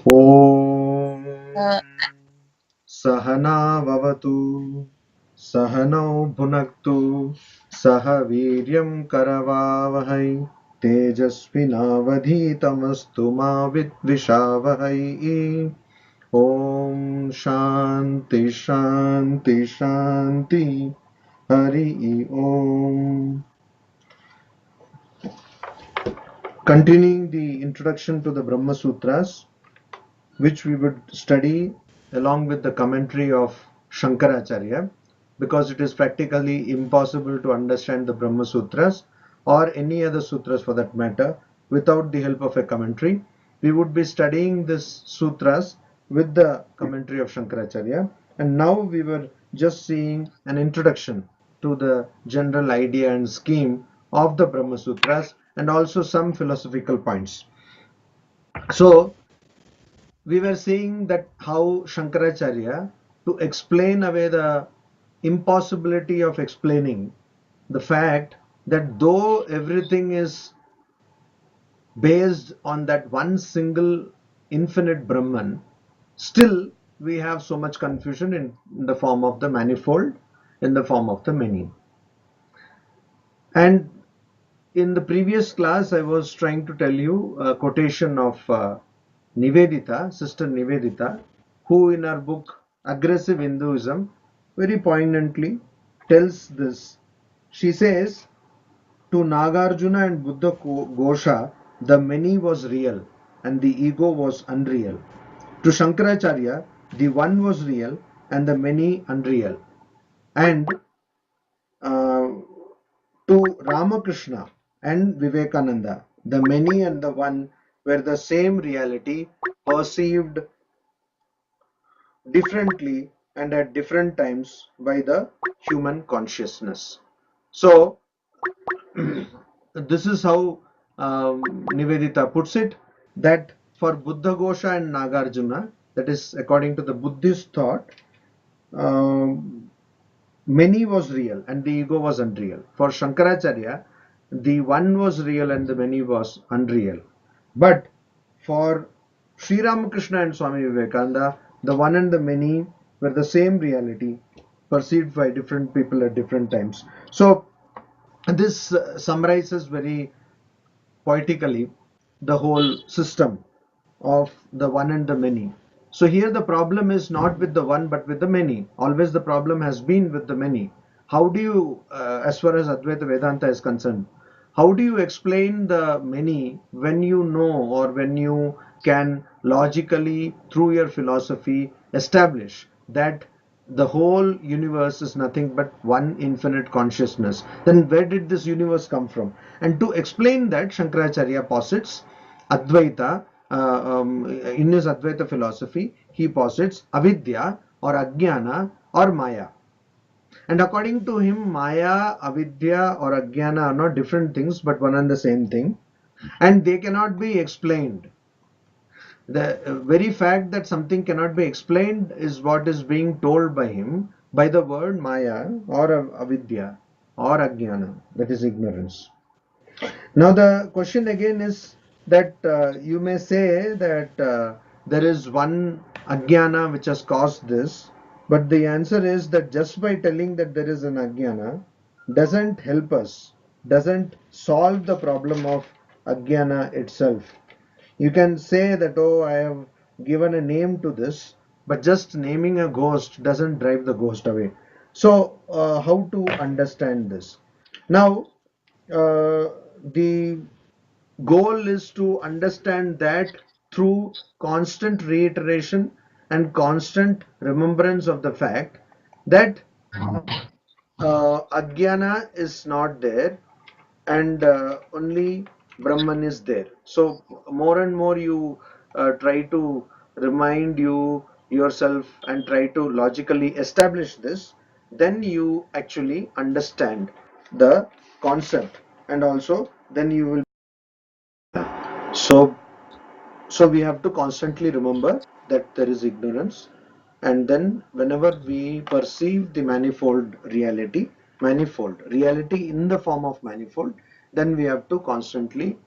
ॐ सहना भवतु सहनौ भुनक्तु सह वीर्यं करवावहै तेजस्विनावधीतमस्तु मा विद्विषावहै ॐ शान्ति शान्ति शान्ति हरि ॐ. Continuing the introduction to the Brahma Sutras, which we would study along with the commentary of Shankaracharya, because it is practically impossible to understand the Brahma Sutras or any other sutras for that matter without the help of a commentary. We would be studying this sutras with the commentary of Shankaracharya, and now we were just seeing an introduction to the general idea and scheme of the Brahma Sutras and also some philosophical points. So we were seeing that how Shankaracharya, to explain away the impossibility of explaining the fact that though everything is based on that one single infinite Brahman, still we have so much confusion in the form of the manifold, in the form of the many. And in the previous class, I was trying to tell you a quotation of Nivedita, Sister Nivedita, who in her book Aggressive Hinduism very poignantly tells this. She says, to Nagarjuna and Buddha Ghosha, the many was real and the ego was unreal. To Shankaracharya, the one was real and the many unreal. And uh, to Ramakrishna and Vivekananda, the many and the one were the same reality perceived differently and at different times by the human consciousness. So, this is how Nivedita puts it, that for Buddha Ghosha and Nagarjuna, that is according to the Buddhist thought, many was real and the ego was unreal. For Shankaracharya, the one was real and the many was unreal. But for Sri Ramakrishna and Swami Vivekananda, the one and the many were the same reality perceived by different people at different times. So this summarizes very poetically the whole system of the one and the many. So here the problem is not with the one but with the many. Always the problem has been with the many. How do you, as far as Advaita Vedanta is concerned, how do you explain the many when you know or when you can logically, through your philosophy, establish that the whole universe is nothing but one infinite consciousness? Then where did this universe come from? And to explain that, Shankaracharya posits Advaita. In his Advaita philosophy, he posits avidya or ajnana or maya. And according to him, maya, avidya or ajnana are not different things but one and the same thing, and they cannot be explained. The very fact that something cannot be explained is what is being told by him by the word maya or avidya or ajnana, that is ignorance. Now the question again is that you may say that there is one ajnana which has caused this, but the answer is that just by telling that there is an ajnana doesn't help us, doesn't solve the problem of ajnana itself. You can say that, oh, I have given a name to this, but just naming a ghost doesn't drive the ghost away. So how to understand this? Now, the goal is to understand that through constant reiteration and constant remembrance of the fact that Ajnana is not there and only Brahman is there. So more and more you try to remind yourself and try to logically establish this, then you actually understand the concept, and also then you will. So we have to constantly remember that there is ignorance, and then whenever we perceive the manifold reality in the form of manifold, then we have to constantly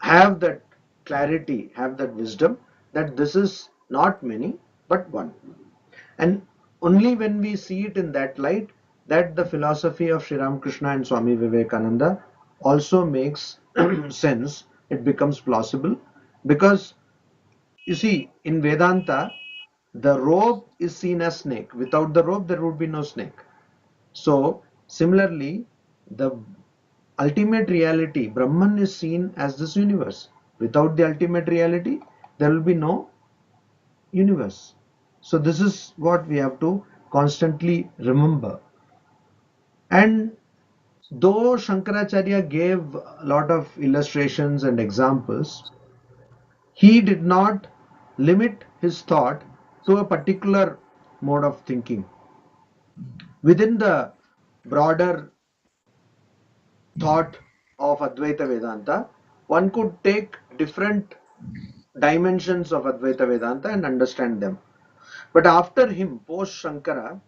have that clarity, have that wisdom that this is not many but one. And only when we see it in that light, that the philosophy of Sri Ramakrishna and Swami Vivekananda also makes sense. It becomes plausible, because you see, in Vedanta, the rope is seen as snake. Without the rope, there would be no snake. So, similarly, the ultimate reality, Brahman, is seen as this universe. Without the ultimate reality, there will be no universe. So, this is what we have to constantly remember. And though Shankaracharya gave a lot of illustrations and examples, he did not limit his thought to a particular mode of thinking. Within the broader thought of Advaita Vedanta, one could take different dimensions of Advaita Vedanta and understand them. But after him, post Shankara,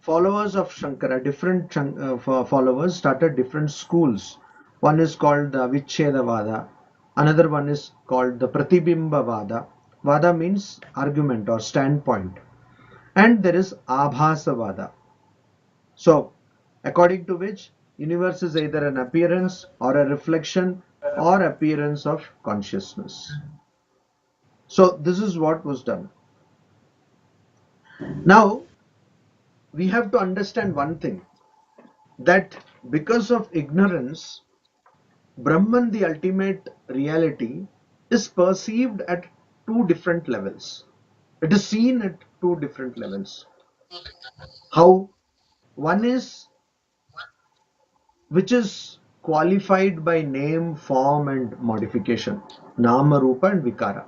followers of Shankara, different followers started different schools. One is called the Vichedavada, another one is called the Pratibimba Vada. Vada means argument or standpoint. And there is Abhasa Vada. So, according to which universe is either an appearance or a reflection or appearance of consciousness. So, this is what was done. Now, we have to understand one thing, that because of ignorance, Brahman, the ultimate reality, is perceived at two different levels. It is seen at two different levels. How? One is which is qualified by name, form, and modification, Nama, Rupa, and Vikara.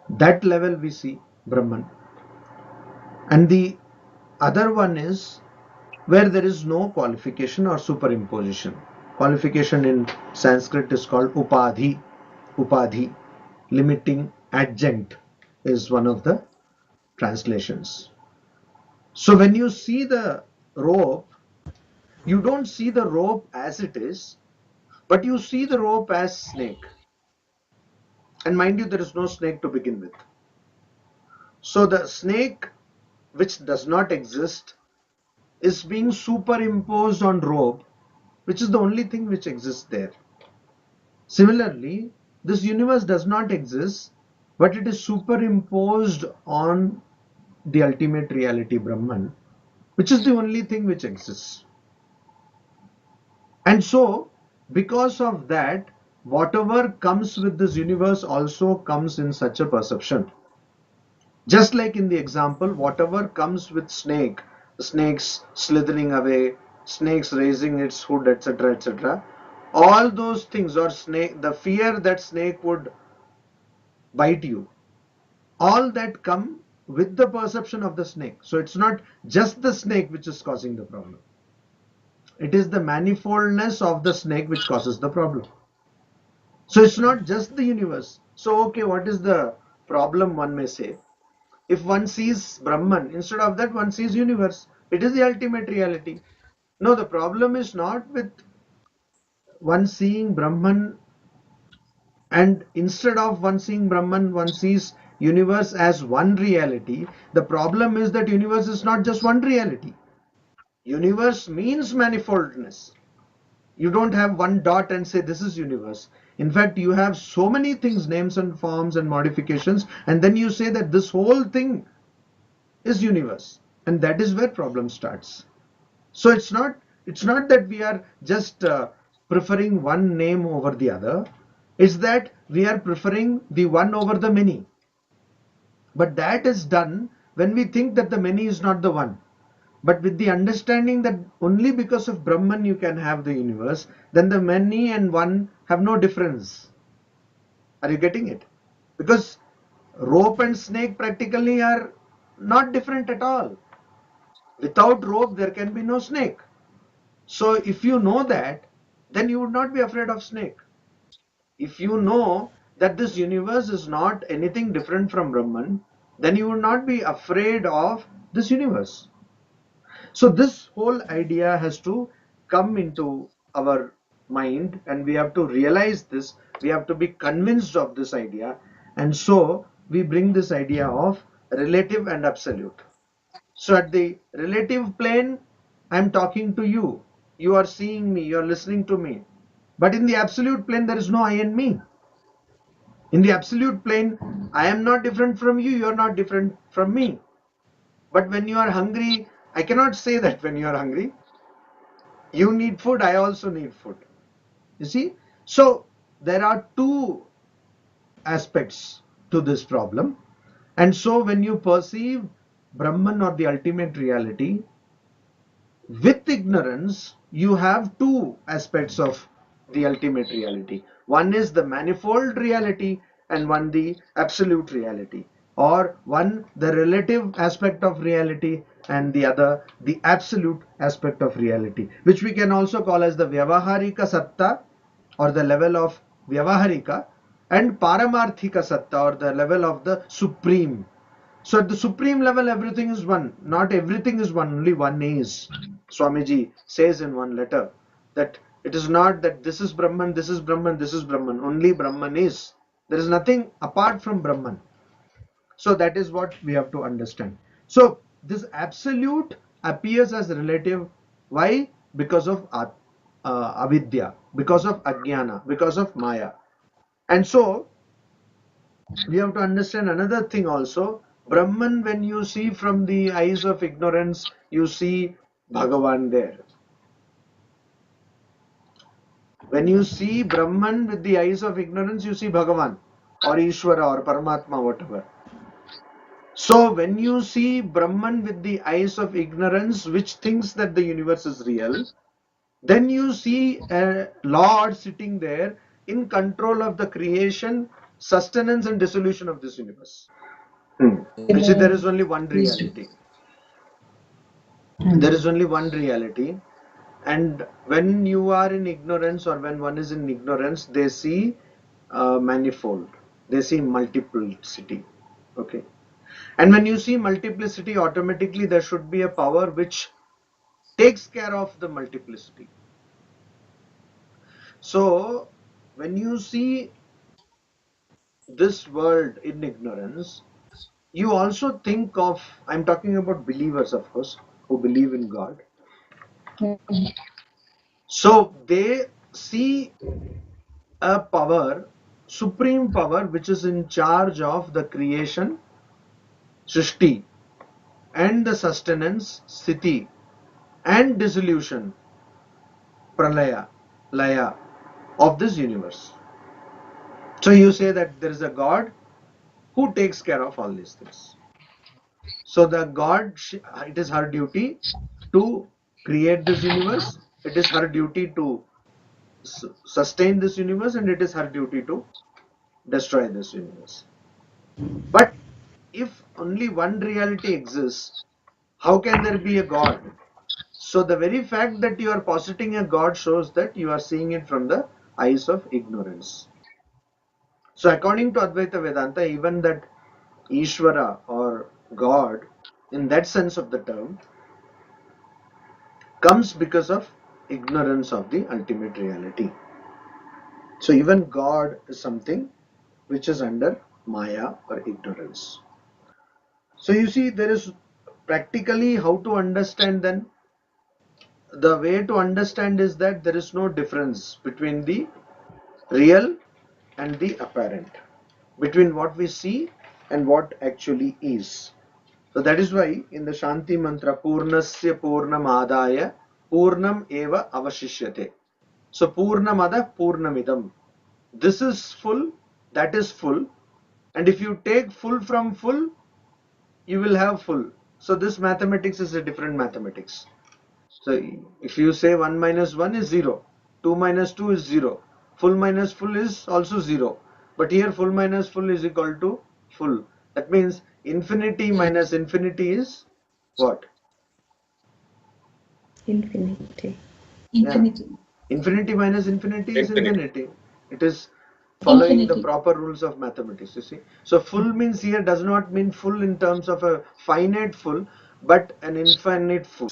That level we see Brahman. And the other one is where there is no qualification or superimposition. Qualification in Sanskrit is called upadhi. Upadhi, limiting adjunct, is one of the translations. So when you see the rope, you don't see the rope as it is, but you see the rope as snake. And mind you, there is no snake to begin with. So the snake, which does not exist, is being superimposed on rope, which is the only thing which exists there. Similarly, this universe does not exist, but it is superimposed on the ultimate reality, Brahman, which is the only thing which exists. And so, because of that, whatever comes with this universe also comes in such a perception. Just like in the example, whatever comes with snake, snakes slithering away, snakes raising its hood, etc., etc., all those things, or snake, the fear that snake would bite you, all that come with the perception of the snake. So it's not just the snake which is causing the problem. It is the manifoldness of the snake which causes the problem. So it's not just the universe. So okay, what is the problem, one may say? If one sees Brahman, instead of that one sees universe. It is the ultimate reality. No, the problem is not with one seeing Brahman, and instead of one seeing Brahman, one sees universe as one reality. The problem is that universe is not just one reality. Universe means manifoldness. You don't have one dot and say this is universe. In fact, you have so many things, names and forms and modifications, and then you say that this whole thing is universe, and that is where problem starts. So it's not that we are just preferring one name over the other. It's that we are preferring the one over the many. But that is done when we think that the many is not the one. But with the understanding that only because of Brahman you can have the universe, then the many and one have no difference. Are you getting it? Because rope and snake practically are not different at all. Without rope, there can be no snake. So if you know that, then you would not be afraid of snake. If you know that this universe is not anything different from Brahman, then you would not be afraid of this universe. So this whole idea has to come into our mind, and we have to realize this. We have to be convinced of this idea, And so we bring this idea of relative and absolute. So at the relative plane, I'm talking to you. You are seeing me, you are listening to me. But in the absolute plane, there is no I and me. In the absolute plane, I am not different from you, you are not different from me. But when you are hungry, I cannot say that when you are hungry. You need food, I also need food. You see? So there are two aspects to this problem. And so when you perceive Brahman or the ultimate reality, with ignorance, you have two aspects of the ultimate reality. One is the manifold reality, and one the absolute reality, or one the relative aspect of reality, and the other the absolute aspect of reality, which we can also call as the Vyavaharika Satta, or the level of Vyavaharika, and Paramarthika Satta, or the level of the supreme. So at the supreme level, everything is one. Not everything is one, only one is. Swamiji says in one letter that it is not that this is Brahman, this is Brahman, this is Brahman. Only Brahman is. There is nothing apart from Brahman. So that is what we have to understand. So this absolute appears as relative. Why? Because of avidya, because of ajnana, because of maya. And so we have to understand another thing also. Brahman, when you see from the eyes of ignorance, you see Bhagavan there. When you see Brahman with the eyes of ignorance, you see Bhagavan or Ishvara or Paramatma, whatever. So when you see Brahman with the eyes of ignorance, which thinks that the universe is real, then you see a Lord sitting there in control of the creation, sustenance and dissolution of this universe. You see, there is only one reality. There is only one reality. And when you are in ignorance, or when one is in ignorance, they see manifold, they see multiplicity. Okay. And when you see multiplicity, automatically there should be a power which takes care of the multiplicity. So when you see this world in ignorance, you also think of, I'm talking about believers, of course, who believe in God. So they see a power, supreme power, which is in charge of the creation, Srishti, and the sustenance, Sthiti, and dissolution, Pralaya, Laya, of this universe. So you say that there is a God who takes care of all these things. So the God, it is her duty to create this universe, it is her duty to sustain this universe, and it is her duty to destroy this universe. But if only one reality exists, how can there be a God? So the very fact that you are positing a God shows that you are seeing it from the eyes of ignorance. So according to Advaita Vedanta, even that Ishvara or God, in that sense of the term, comes because of ignorance of the ultimate reality. So even God is something which is under Maya or ignorance. So you see, there is practically how to understand then. The way to understand is that there is no difference between the real and the apparent, between what we see and what actually is. So that is why in the Shanti mantra, Purnasya Purnamadaya Purnam Eva Avashishyate. So Purnamada Purnamidam. This is full, that is full. And if you take full from full, you will have full. So this mathematics is a different mathematics. So if you say 1 minus 1 is 0, 2 minus 2 is 0, full minus full is also 0. But here full minus full is equal to full. That means infinity minus infinity is what? Infinity. Yeah. Infinity. Infinity minus infinity is Infinity. infinity. It is following the Infinity. proper rules of mathematics, you see. So full means here does not mean full in terms of a finite full, but an infinite full.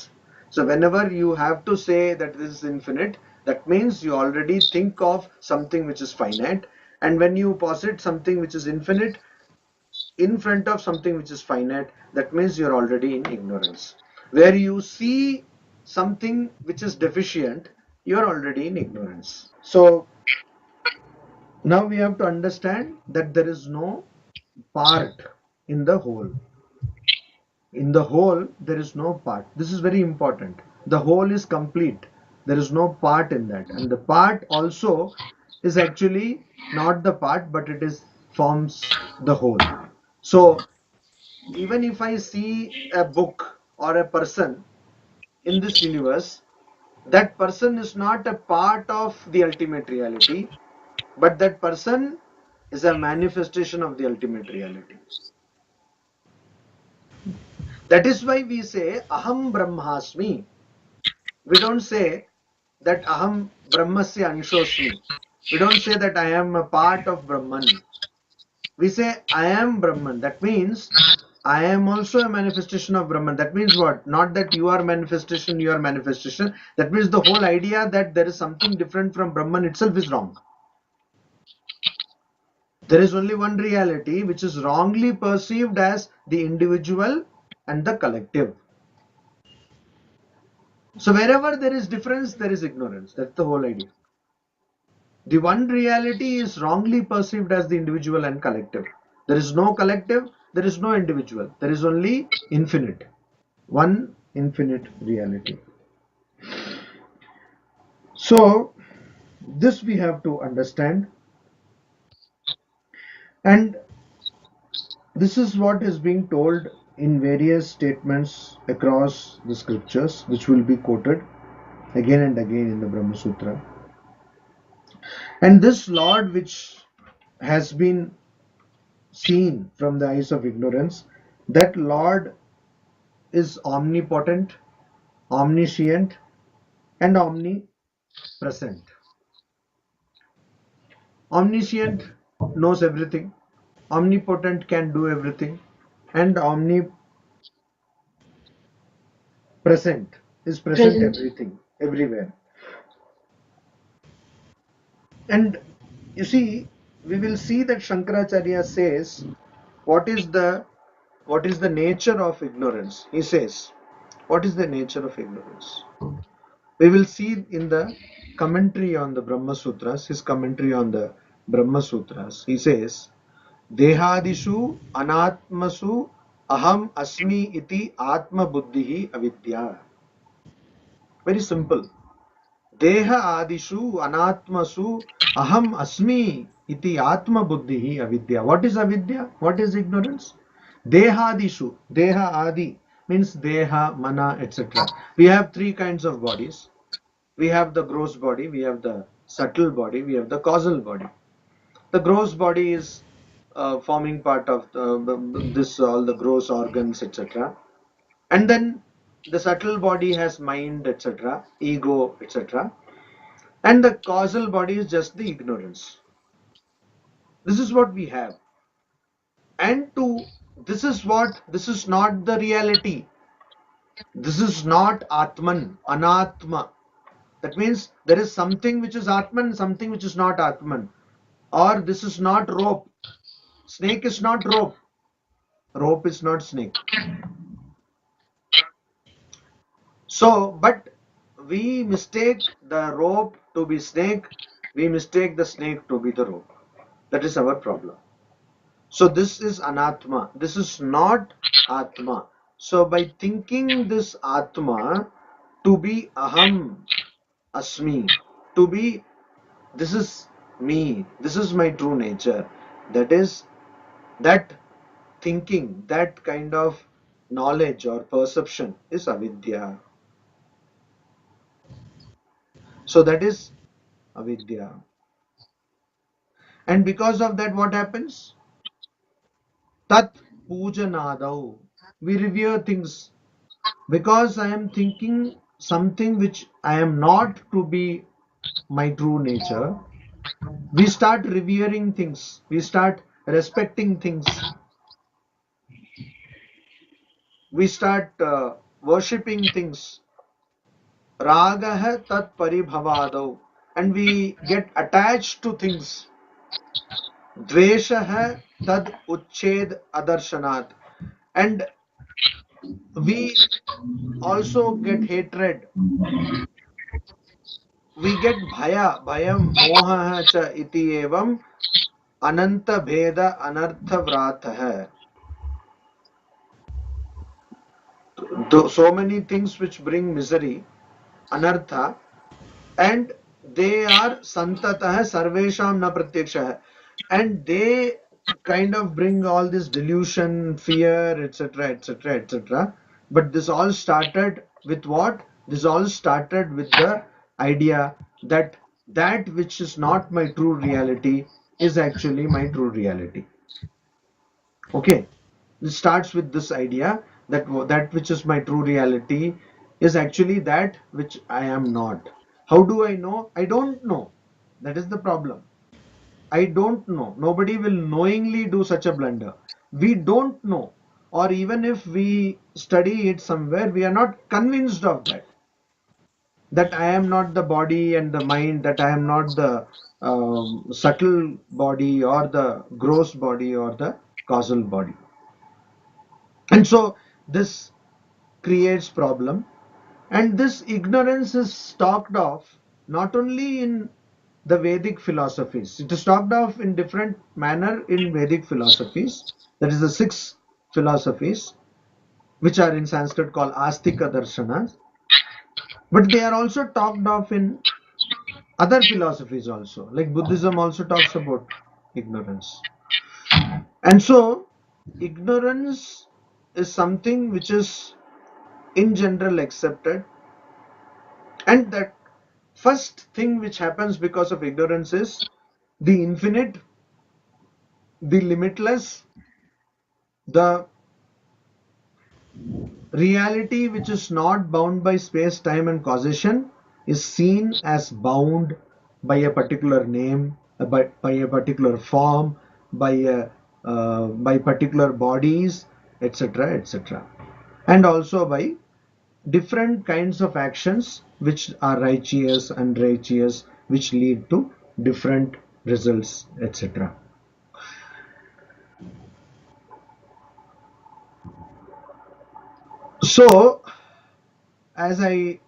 So whenever you have to say that this is infinite, that means you already think of something which is finite, And when you posit something which is infinite in front of something which is finite, that means you're already in ignorance. Where you see something which is deficient, you're already in ignorance. So now we have to understand that there is no part in the whole. In the whole, there is no part. This is very important. The whole is complete. There is no part in that. And the part also is actually not the part, but it is forms the whole. So even if I see a book or a person in this universe, that person is not a part of the ultimate reality, but that person is a manifestation of the ultimate reality. That is why we say Aham Brahmasmi. We don't say that Aham Brahmasya Anshosmi. We don't say that I am a part of Brahman. We say I am Brahman. That means I am also a manifestation of Brahman. That means what? Not that you are manifestation, you are manifestation. That means the whole idea that there is something different from Brahman itself is wrong. There is only one reality which is wrongly perceived as the individual and the collective. So wherever there is difference, there is ignorance. That's the whole idea. The one reality is wrongly perceived as the individual and collective. There is no collective, there is no individual. There is only infinite. One infinite reality. So this we have to understand, and this is what is being told in various statements across the scriptures, which will be quoted again and again in the Brahma Sutra. And this Lord, which has been seen from the eyes of ignorance, that Lord is omnipotent, omniscient, and omnipresent. Omniscient knows everything, omnipotent can do everything, and omnipresent is present everything, everywhere. And you see, we will see that Shankaracharya says, what is the nature of ignorance? He says, what is the nature of ignorance? We will see in the commentary on the Brahma Sutras, his commentary on the Brahma Sutras. He says, Dehadishu anatmasu aham asmi iti atma buddhihi avidya. Very simple. Deha adishu anatmasu aham asmi iti atma buddhihi avidya. What is avidya? What is ignorance? Dehadishu. Deha adi means deha, mana, etc. We have three kinds of bodies. We have the gross body, we have the subtle body, we have the causal body. The gross body is forming part of this all the gross organs, etc. And then the subtle body has mind, etc., ego, etc. And the causal body is just the ignorance. This is what we have. And this is not the reality. This is not Atman, Anatma. That means there is something which is Atman, something which is not Atman. Or this is not rope. Snake is not rope. Rope is not snake. So, but we mistake the rope to be snake. We mistake the snake to be the rope. That is our problem. So this is anatma. This is not atma. So by thinking this atma to be aham, asmi, to be this is me, this is my true nature, that thinking, that kind of knowledge or perception is avidya. So that is avidya. And because of that, what happens? Tat pujanadau. We revere things. Because I am thinking something which I am not to be my true nature, we start revering things. We start respecting things. We start worshipping things. Ragaha tat paribhavadau. And we get attached to things. Dveshah tad uchched adarsanat. And we also get hatred. We get bhaya, bhayam, moha cha iti evam ananta bheda anartha vratah. So many things which bring misery, anartha, and they are santatah sarvesham na pratyakshah, and they kind of bring all this delusion, fear, etc., etc., etc. But this all started with what? This all started with the idea that that which is not my true reality is actually my true reality. Okay, it starts with this idea that that which is my true reality is actually that which I am not. How do I know? I don't know. That is the problem. I don't know. Nobody will knowingly do such a blunder. We don't know. Or even if we study it somewhere, we are not convinced of that. That I am not the body and the mind, that I am not the subtle body or the gross body or the causal body. And so this creates problem, and this ignorance is talked of not only in the Vedic philosophies, it is talked of in different manner in Vedic philosophies. That is the six philosophies which are in Sanskrit called Astika Darshanas, but they are also talked of in other philosophies also, like Buddhism also talks about ignorance. And so ignorance is something which is in general accepted, and that first thing which happens because of ignorance is the infinite, the limitless, the reality which is not bound by space, time and causation is seen as bound by a particular name, by a particular form, by particular bodies, etc., etc., and also by different kinds of actions which are righteous, unrighteous, which lead to different results, etc. So, as I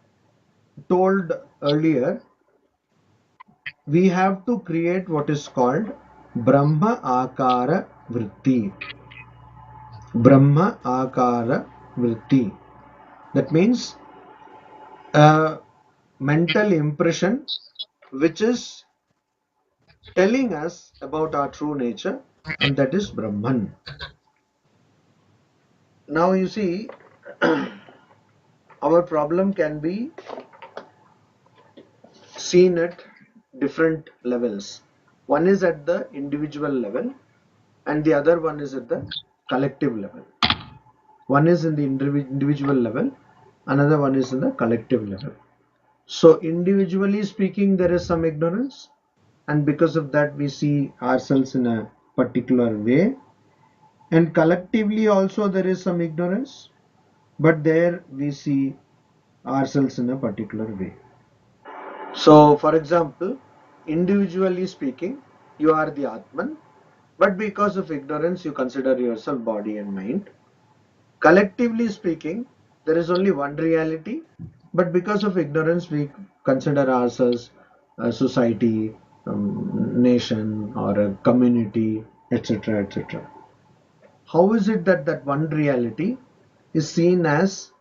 told earlier, we have to create what is called Brahma Akara Vritti. Brahma Akara Vritti. That means a mental impression which is telling us about our true nature, and that is Brahman. Now you see, our problem can be seen at different levels. One is at the individual level, and the other one is at the collective level. One is in the individual level, another one is in the collective level. So individually speaking, there is some ignorance, and because of that we see ourselves in a particular way, and collectively also there is some ignorance, but there we see ourselves in a particular way. So for example, individually speaking, you are the Atman, but because of ignorance you consider yourself body and mind. Collectively speaking, there is only one reality, but because of ignorance we consider ourselves a society, nation or a community, etc., etc. How is it that that one reality is seen as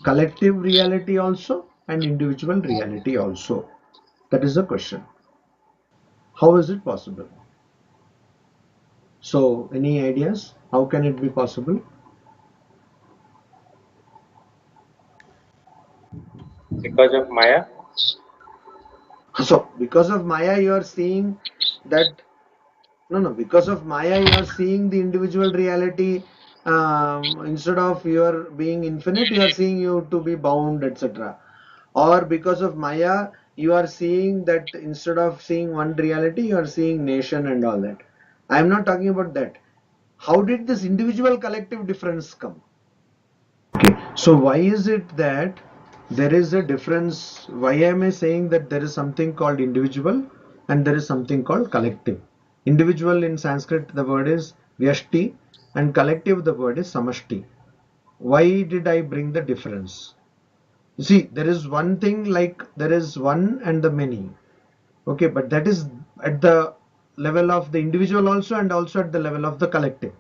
collective reality also and individual reality also? That is the question. How is it possible? So, any ideas? How can it be possible? Because of Maya. So, because of Maya, you are seeing that no, because of Maya, you are seeing the individual reality. Instead of your being infinite, you are seeing you to be bound, etc. Or because of Maya, you are seeing that instead of seeing one reality, you are seeing nation and all that. I am not talking about that. How did this individual collective difference come? Okay, so why is it that there is a difference? Why am I saying that there is something called individual and there is something called collective? Individual in Sanskrit, the word is vyashti, and collective, the word is samashti. Why did I bring the difference? You see, there is one thing like there is one and the many. Okay, but that is at the level of the individual also, and also at the level of the collective.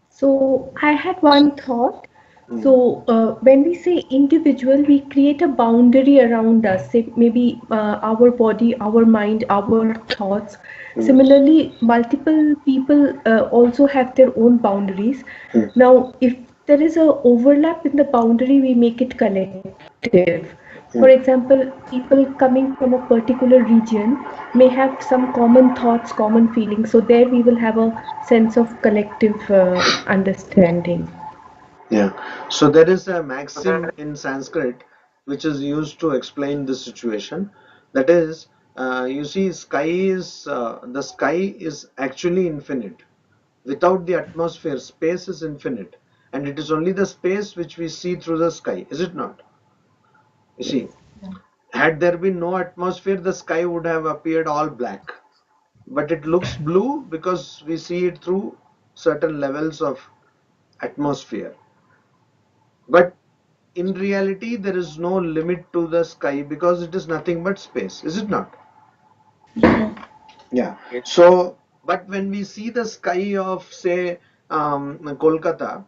So I had one thought. So when we say individual, we create a boundary around us, say maybe our body, our mind, our thoughts. Similarly, multiple people also have their own boundaries. Now, if there is a overlap in the boundary, we make it collective. For example, people coming from a particular region may have some common thoughts, common feelings. So there we will have a sense of collective understanding. Yeah. So there is a maxim in Sanskrit which is used to explain this situation. That is, you see, the sky is actually infinite. Without the atmosphere, space is infinite, and it is only the space which we see through the sky. Is it not? You see, had there been no atmosphere, the sky would have appeared all black. But it looks blue because we see it through certain levels of atmosphere. But in reality, there is no limit to the sky because it is nothing but space, is it not? Yeah. Yes. So, but when we see the sky of, say, Kolkata,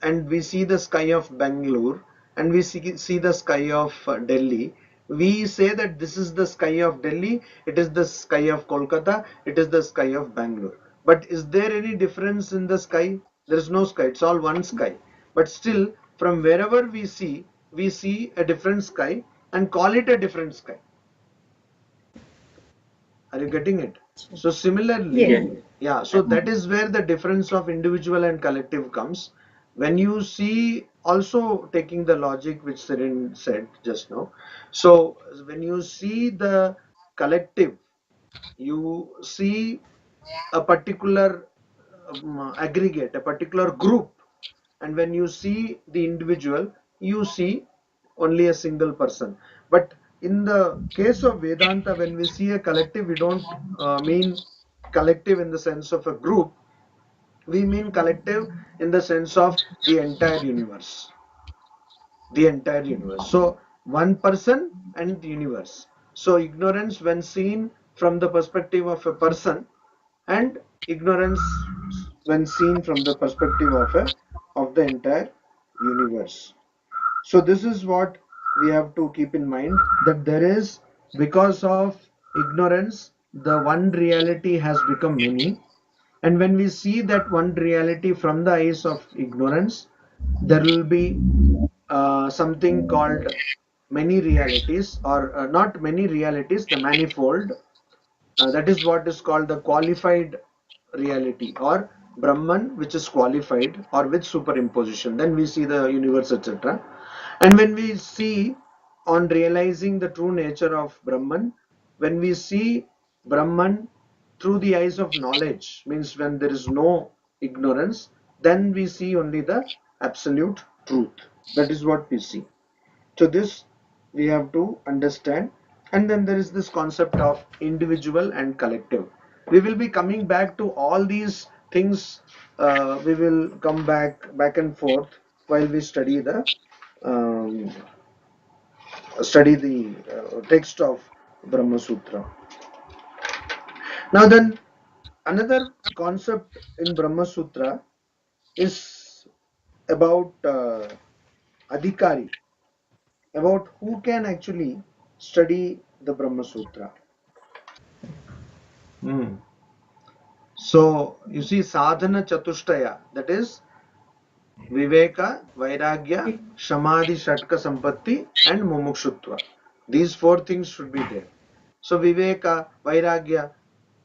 and we see the sky of Bangalore, and we see the sky of Delhi, we say that this is the sky of Delhi, it is the sky of Kolkata, it is the sky of Bangalore. But is there any difference in the sky? There is no sky, it's all one sky. But still, from wherever we see a different sky and call it a different sky. Are you getting it? So similarly, Yes. yeah, so that is where the difference of individual and collective comes. When you see, also taking the logic which Sirin said just now, so when you see the collective, you see a particular aggregate, a particular group, and when you see the individual, you see only a single person. But in the case of Vedanta, when we see a collective, we don't mean collective in the sense of a group, we mean collective in the sense of the entire universe. The entire universe. So one person and the universe. So ignorance, when seen from the perspective of a person, and ignorance when seen from the perspective of the entire universe. So this is what we have to keep in mind, that there is, because of ignorance, the one reality has become many, and when we see that one reality from the eyes of ignorance, there will be something called many realities, or not many realities, the manifold. That is what is called the qualified reality, or Brahman, which is qualified or with superimposition. Then we see the universe, etc. And when we see, on realizing the true nature of Brahman, when we see Brahman through the eyes of knowledge, means when there is no ignorance, then we see only the absolute truth. That is what we see. So this we have to understand. And then there is this concept of individual and collective. We will be coming back to all these things. We will come back and forth while we um, study the text of Brahma Sutra. Now then, another concept in Brahma Sutra is about adhikari, about who can actually study the Brahma Sutra. So you see, sadhana chatushtaya, that is viveka, vairagya, samadhi, shatka, sampatti, and mumukshutva. These four things should be there. So viveka, vairagya.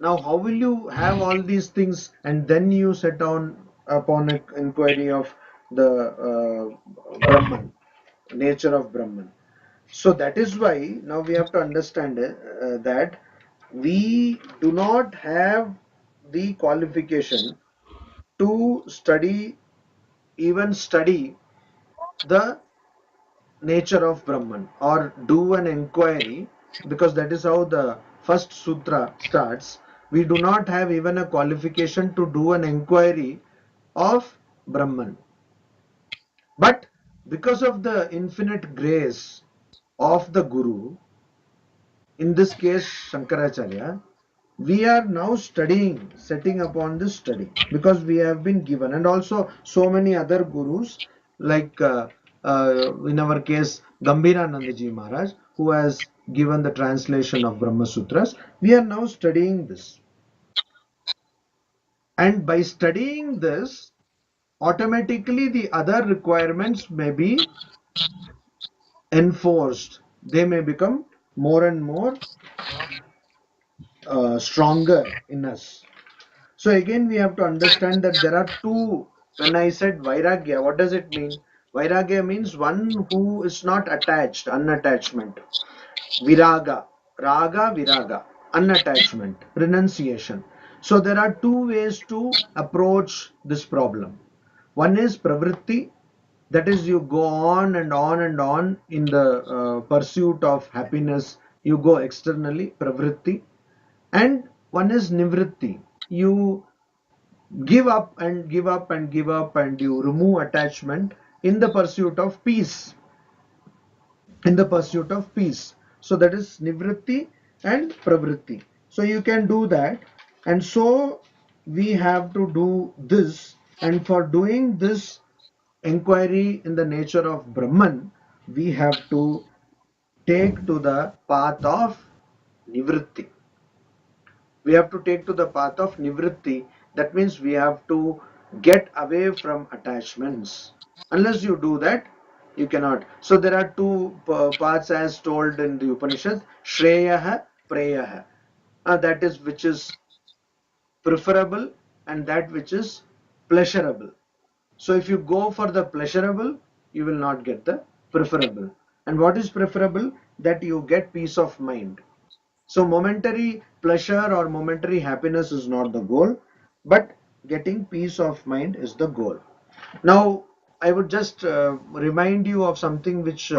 Now, how will you have all these things and then you set down upon an inquiry of the Brahman, nature of Brahman? So that is why now we have to understand that we do not have the qualification to study the nature of Brahman or do an inquiry, because that is how the first sutra starts, we do not have even a qualification to do an enquiry of Brahman. But because of the infinite grace of the Guru, in this case Shankaracharya, we are now studying, setting upon this study, because we have been given, and also so many other gurus, like in our case Gambhiranandaji Maharaj, who has given the translation of Brahma Sutras. We are now studying this, and by studying this, automatically the other requirements may be enforced. They may become more and more stronger in us. So again, we have to understand that there are two. When I said Vairagya, what does it mean? Vairagya means one who is not attached, unattachment. Viraga, Raga, Viraga, unattachment, renunciation. So there are two ways to approach this problem. One is pravritti, that is, you go on and on and on in the pursuit of happiness. You go externally, pravritti. And one is nivritti. You give up and give up and give up, and you remove attachment in the pursuit of peace. In the pursuit of peace. So that is nivritti and pravritti. So you can do that. And so we have to do this. And for doing this inquiry in the nature of Brahman, we have to take to the path of nivritti. We have to take to the path of nivritti. That means we have to get away from attachments. Unless you do that, you cannot. So there are two paths as told in the Upanishads: Shreyaha, Preyaha. That is which is preferable, and that which is pleasurable. So if you go for the pleasurable, you will not get the preferable. And what is preferable? That you get peace of mind. So momentary pleasure or momentary happiness is not the goal, but getting peace of mind is the goal. Now, I would just remind you of something which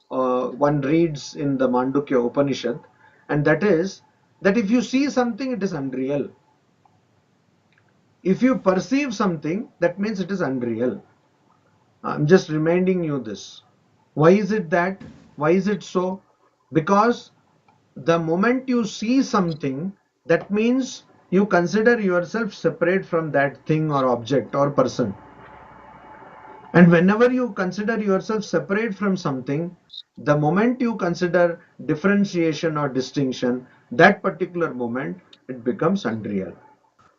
one reads in the Mandukya Upanishad, and that is that if you see something, it is unreal. If you perceive something, that means it is unreal. I'm just reminding you this. Why is it that? Why is it so? Because the moment you see something, that means you consider yourself separate from that thing or object or person. And whenever you consider yourself separate from something, the moment you consider differentiation or distinction, that particular moment, it becomes unreal.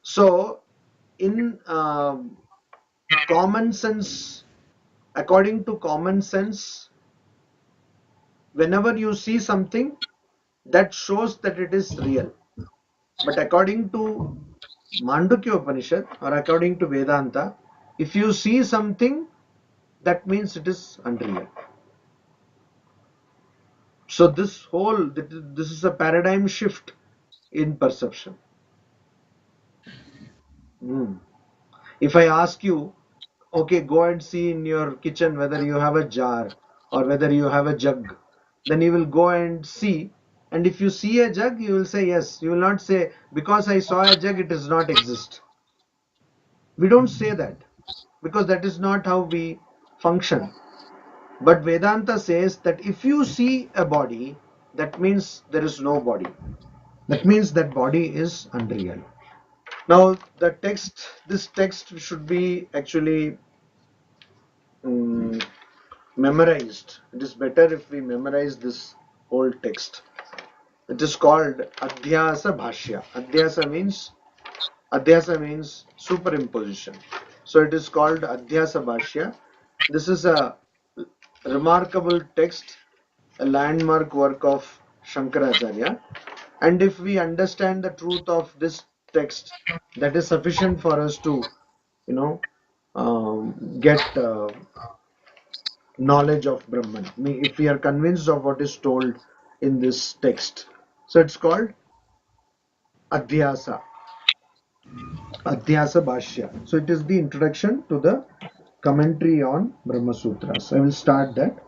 So, in common sense, according to common sense, whenever you see something, that shows that it is real. But according to Mandukya Upanishad or according to Vedanta, if you see something, that means it is unreal. So this is a paradigm shift in perception. If I ask you, okay, go and see in your kitchen whether you have a jar or whether you have a jug, then you will go and see. And if you see a jug, you will say yes. You will not say, because I saw a jug, it does not exist. We don't say that, because that is not how we function. But Vedanta says that if you see a body, that means there is no body. That means that body is unreal. Now, this text should be actually memorized. It is better if we memorize this whole text. It is called Adhyasa Bhashya. Adhyasa means superimposition. So it is called Adhyasa Bhashya. This is a remarkable text, a landmark work of Shankaracharya. And if we understand the truth of this text, that is sufficient for us to, get knowledge of Brahman. If we are convinced of what is told in this text. So it's called Adhyasa. Adhyasa Bhashya. So it is the introduction to the commentary on Brahma Sutras. I will start that.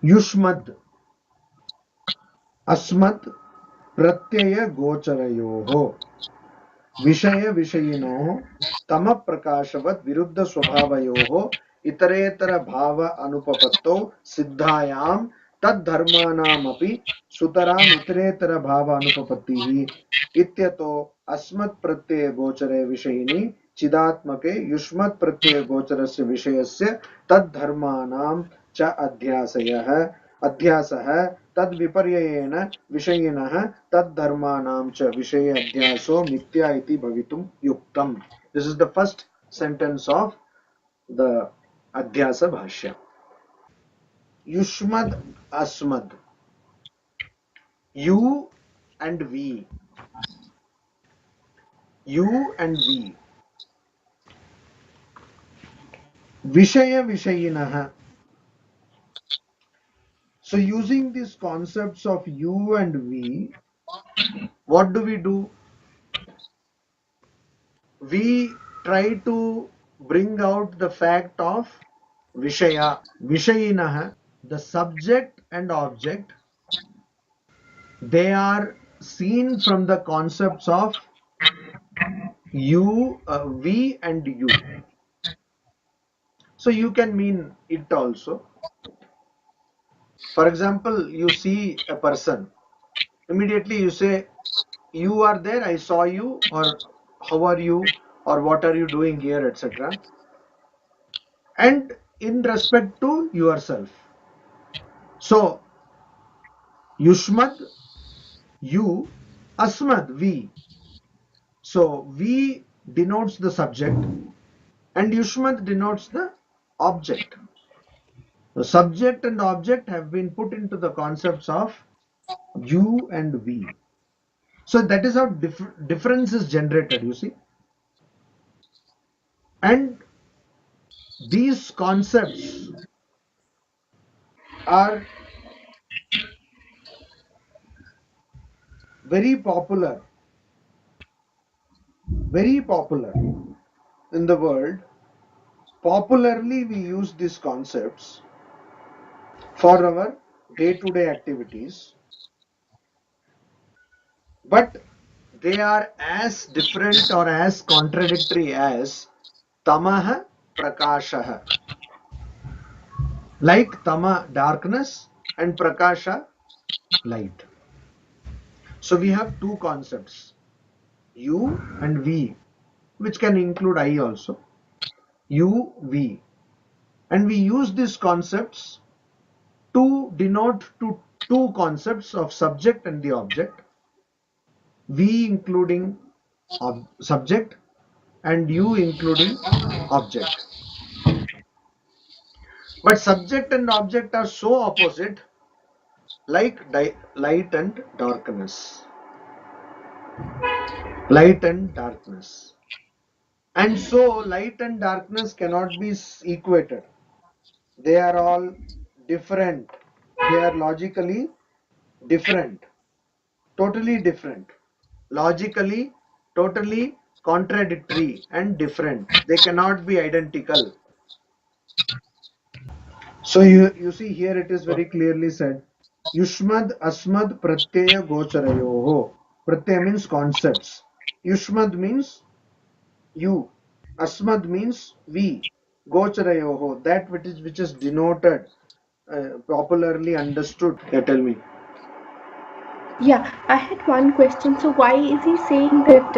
Yushmad, Asmad, प्रत्यय गोचरयोः विषय विषयिनोः तम प्रकाशवत् विरुद्ध स्वभावयोः इतरेतर भाव अनुपपत्तौ सिद्धायां तद्धर्माणामपि सुतराम् इतरेतर भाव अनुपपत्तिः इत्यतो अस्मत् प्रत्यय गोचरे विषयिनि चिदात्मके युष्मत् प्रत्यय गोचरस्य विषयस्य तद्धर्माणां च अध्यासः तद्विपर्ययेण विषयिनः तद्धर्माणां च विषये अध्यासो मिथ्या इति भवितुं युक्तम्. This is the first sentence of the Adhyasa Bhashya. Yushmad Asmad. You and we. You and we. Vishaya Vishayinah. So using these concepts of you and we, what do? We try to bring out the fact of Vishaya. Vishayinah, the subject and object, they are seen from the concepts of you, we and you. So you can mean it also. For example, you see a person, immediately you say, you are there, I saw you, or how are you, or what are you doing here, etc. And in respect to yourself. So, Yushmad, you, Asmad, we. So, we denotes the subject and Yushmad denotes the object. The subject and object have been put into the concepts of you and we. So that is how difference is generated, you see. And these concepts are very popular in the world. Popularly, we use these concepts for our day-to-day activities, but they are as different or as contradictory as Tamaha Prakashaha. Like Tama, darkness, and Prakasha, light. So we have two concepts, you and we, which can include I also. You, we. And we use these concepts to denote two concepts of subject and the object. We including subject and you including object. But subject and object are so opposite, like light and darkness. Light and darkness. And so light and darkness cannot be equated. They are all different. They are logically different. Totally different. Logically, totally contradictory and different. They cannot be identical. So you see here it is very clearly said. Yushmad Asmad Pratyaya Gocharayoho. Pratyaya means concepts. Yushmad means you. Asmad means we. Gocharayoho, that which is denoted, popularly understood. Yeah, tell me. Yeah, I had one question. So why is he saying that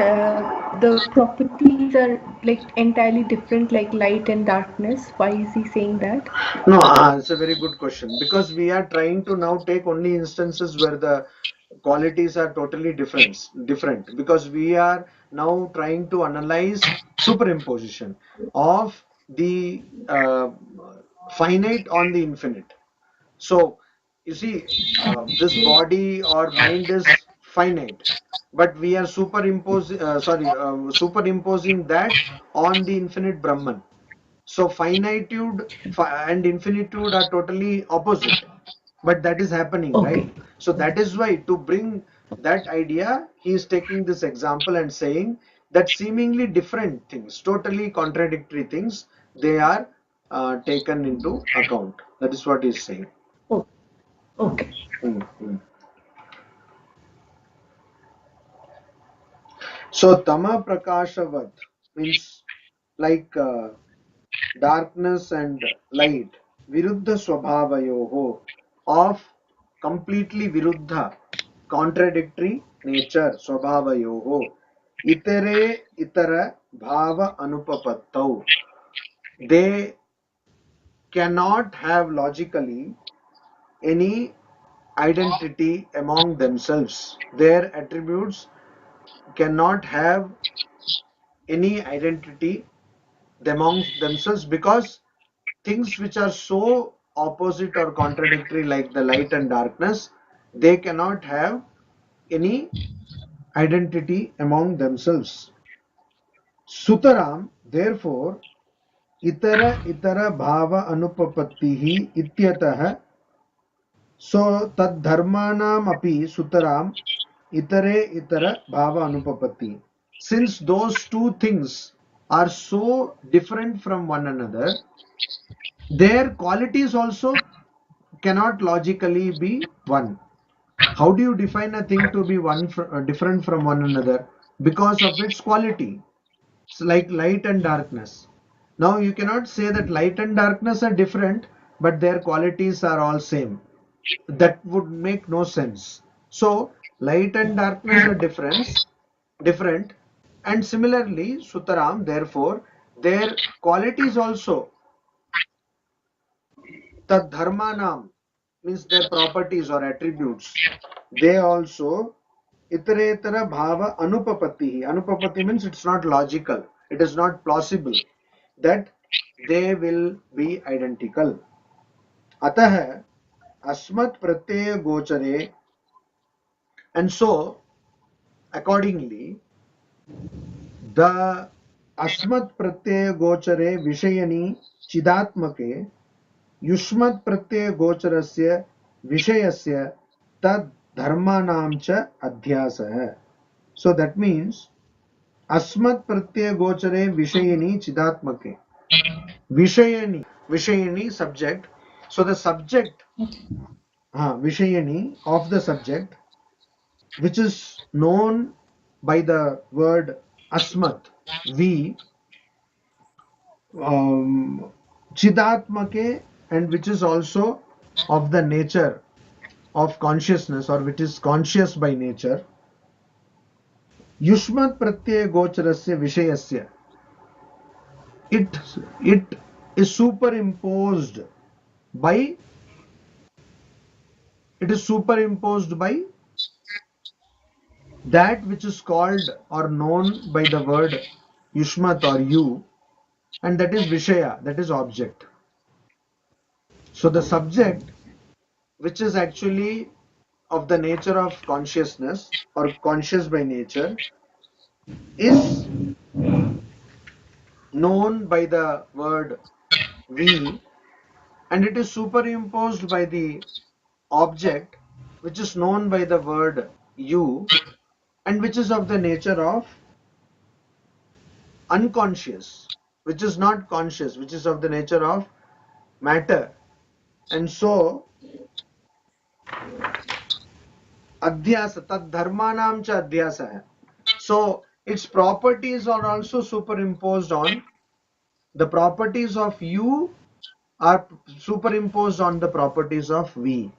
the properties are like entirely different, like light and darkness? Why is he saying that? No, it's a very good question, because we are trying to now take only instances where the qualities are totally different, because we are now trying to analyze superimposition of the finite on the infinite. So you see, this body or mind is finite, but we are superimposing that on the infinite Brahman. So finitude and infinitude are totally opposite, but that is happening, right? Okay. So that is why, to bring that idea, he is taking this example and saying that seemingly different things, totally contradictory things, they are taken into account. That is what he is saying. Oh, okay. Mm-hmm. So tama prakashavat means like darkness and light. Viruddha swabhavayoho, of completely viruddha, contradictory nature. Swabhavayoho. Itere itara bhava anupapattau. They cannot have logically any identity among themselves. Their attributes cannot have any identity amongst themselves, because things which are so opposite or contradictory like the light and darkness, they cannot have any identity among themselves. Sutaram, therefore, itara bhava anupapattihi ityatah. So tad dharmanam api sutaram itara bhava anupapatti. Since those two things are so different from one another, their qualities also cannot logically be one. How do you define a thing to be different from one another? Because of its quality. It's like light and darkness. Now you cannot say that light and darkness are different, but their qualities are all same. That would make no sense. So light and darkness are different, and similarly Sutaram, therefore their qualities also, tad dharmanam means their properties or attributes, they also iteretara bhava anupapatti. Anupapatti means it's not logical, it is not plausible that they will be identical. Atah asmat pratyaya gochare, and so accordingly the अस्मत् प्रत्यय गोचरे विषयनि चिदात्मके युष्मत् प्रत्यय गोचरस्य विषयस्य तद धर्मानां च अध्यासः. So that means अस्मत् प्रत्यय गोचरे विषयनि चिदात्मके. Vishayani subject. So the subject, Vishayani of the subject, which is known by the word asmat, we, chidatmake, and which is also of the nature of consciousness, or which is conscious by nature. Yushmat pratyaya gocharasya vishayasya, it is superimposed by that which is called or known by the word yushmat or you, and that is vishaya, that is object. So the subject, which is actually of the nature of consciousness or conscious by nature, is known by the word we, and it is superimposed by the object which is known by the word you, and which is of the nature of unconscious, which is not conscious, which is of the nature of matter. And so adhyasa, tad dharmanam cha adhyasa. So its properties are also superimposed on the properties of you, are superimposed on the properties of we.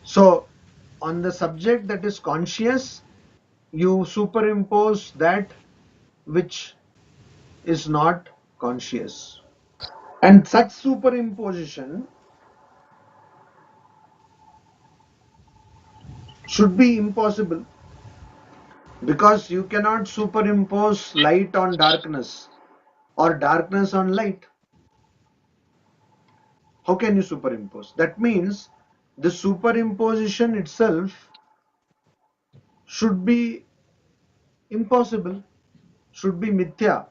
So on the subject that is conscious, you superimpose that which is not conscious. And such superimposition should be impossible, because you cannot superimpose light on darkness or darkness on light. How can you superimpose? That means the superimposition itself should be impossible, should be mithya,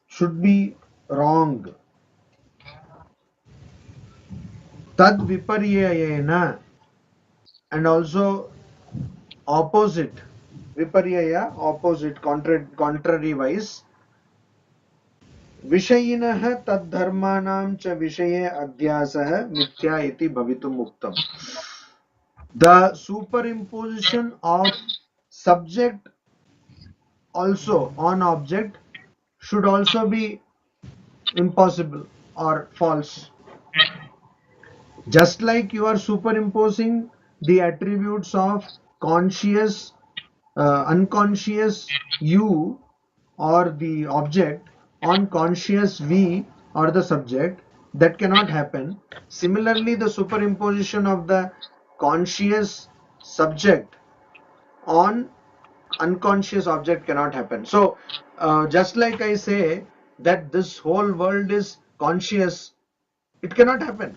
should be wrong. Tad viparyayena, and also opposite, viparyaya, opposite, contrary wise. विषयिनः तद्धर्माणां च विषये अध्यासः मिथ्या इति भवितुम् उक्तम्. The superimposition of subject also on object should also be impossible or false. Just like you are superimposing the attributes of conscious, unconscious you or the object on conscious we or the subject, that cannot happen. Similarly, the superimposition of the conscious subject on unconscious object cannot happen. So, just like I say that this whole world is conscious, it cannot happen.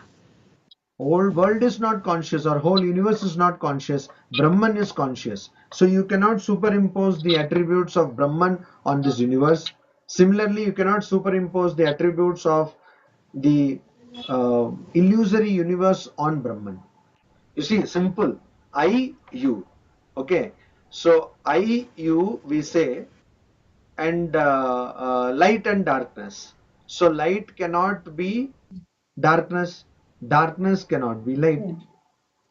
Whole world is not conscious or whole universe is not conscious. Brahman is conscious. So you cannot superimpose the attributes of Brahman on this universe. Similarly, you cannot superimpose the attributes of the illusory universe on Brahman. You see, simple. I, you. Okay. So I, you, we say, and light and darkness. So light cannot be darkness. Darkness cannot be light.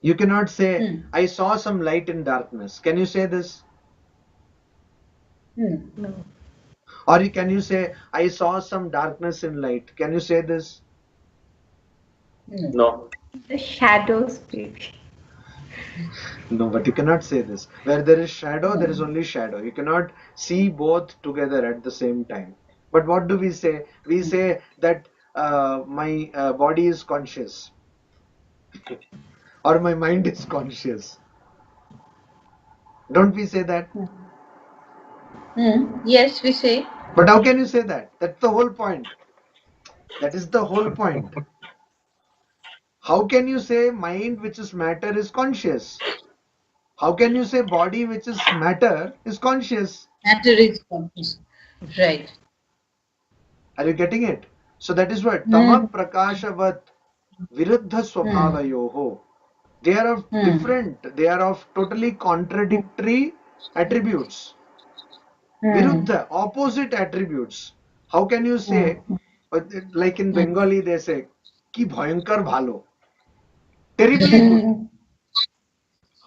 You cannot say, I saw some light in darkness. Can you say this? No. Or can you say, I saw some darkness in light? Can you say this? No. The shadows, baby. No, but you cannot say this. Where there is shadow, there is only shadow. You cannot see both together at the same time. But what do we say? We say that my body is conscious or my mind is conscious. Don't we say that? Yes, we say. But how can you say that? That's the whole point. That is the whole point. How can you say mind, which is matter, is conscious? How can you say body, which is matter, is conscious? Matter is conscious. Right. Are you getting it? So that is what tama prakashavat viruddha swabhavayoho. They are of different, they are of totally contradictory attributes. Viruddha, opposite attributes. How can you say, like in Bengali they say, ki bhayankar bhalo. Terribly good.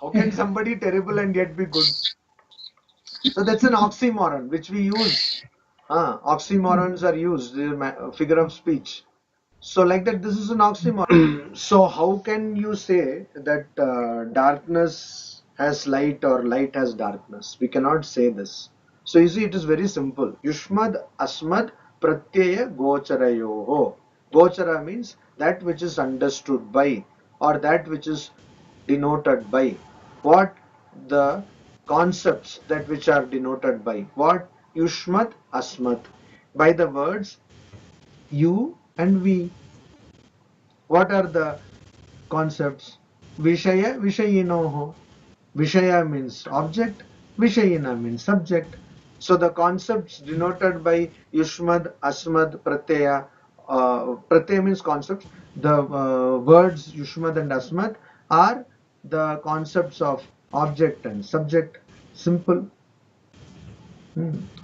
How can somebody terrible and yet be good? So that's an oxymoron which we use. Oxymorons are used, figure of speech. So like that, this is an oxymoron. So how can you say that darkness has light or light has darkness? We cannot say this. So you see, it is very simple. Yushmad asmad pratyaya gocharayoho. Gochara means that which is understood by or that which is denoted by. What? The concepts that which are denoted by. What? Yushmat asmat. By the words you and we. What are the concepts? Vishaya, Vishayinoho. Vishaya means object, Vishayina means subject. So the concepts denoted by Yushmad, Asmad, Pratyaya, Pratyaya means concepts. The words Yushmad and Asmad are the concepts of object and subject. Simple.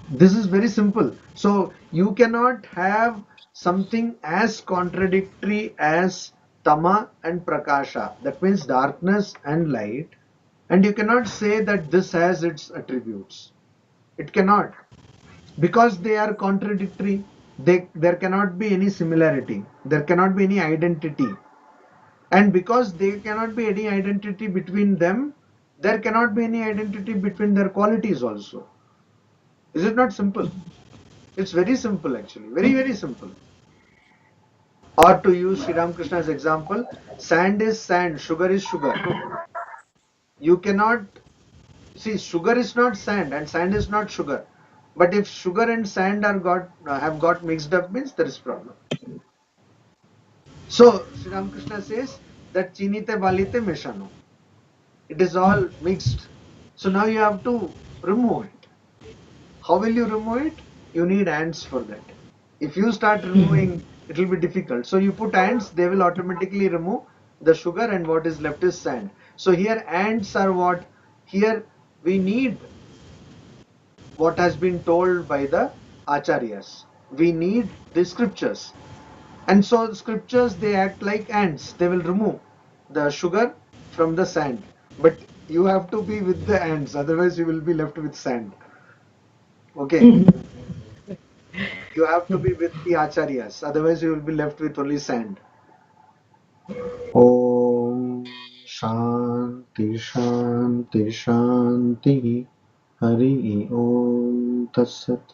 This is very simple. So you cannot have something as contradictory as tama and prakasha. That means darkness and light. And you cannot say that this has its attributes. It cannot. Because they are contradictory, there cannot be any similarity. There cannot be any identity. And because there cannot be any identity between them, there cannot be any identity between their qualities also. Is it not simple? It's very simple actually, very, very simple. Or to use Sri Ramakrishna's example, sand is sand, sugar is sugar. You cannot see sugar is not sand and sand is not sugar. But if sugar and sand are have got mixed up means there is problem. So Sri Ramakrishna says that chinite balite meshano. It is all mixed. So now you have to remove it. How will you remove it? You need ants for that. If you start removing, it will be difficult. So you put ants, they will automatically remove the sugar and what is left is sand. So here ants are what? Here we need what has been told by the acharyas. We need the scriptures. And so the scriptures, they act like ants. They will remove the sugar from the sand. But you have to be with the ants, otherwise you will be left with sand. Okay. You have to be with the acharyas, otherwise you will be left with only sand. Om Shanti Shanti Shanti Hari Om Tat Sat.